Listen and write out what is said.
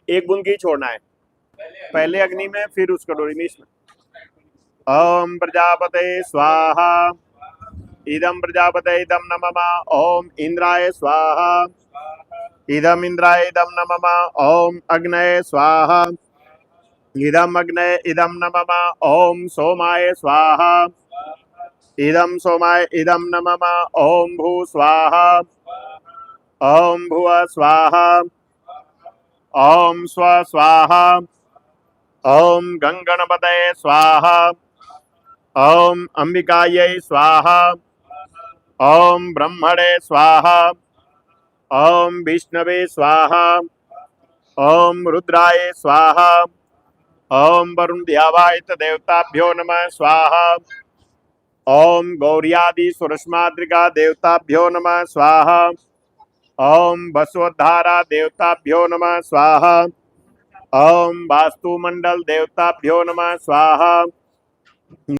एक बूंद घी छोड़ना है, पहले अग्नि में फिर उस कटोरी में इसमें। ओम प्रजापते स्वाहा, इदम प्रजापते इदम नमः। ओम इंद्राय स्वाहा, इदम इंद्राय इदम नमः। ओम अग्नये स्वाहा, इदम अग्नये इदम नमः। ओम सोमाय स्वाहा, इदम सोमाय इदम नमः। ओम भू स्वाहा, ओम भुव स्वाहा, ओम स्व स्वाहा, ओम गंगणपतये स्वाहा, ओम अंबिकायै स्वाहा, ओम ब्रह्मणे स्वाहा, ओम विष्णवे स्वाहा, ओम रुद्राय स्वाहा, ओम वरुण देवायत देवताभ्यो नमः स्वाहा, ओम गौर्यादि सुरश्माद्रिका देवताभ्यो नमः स्वाहा, ओम वसुधारा देवताभ्यो नमः स्वाहा, ओम वास्तुमंडल देवताभ्यो नमः स्वाहा।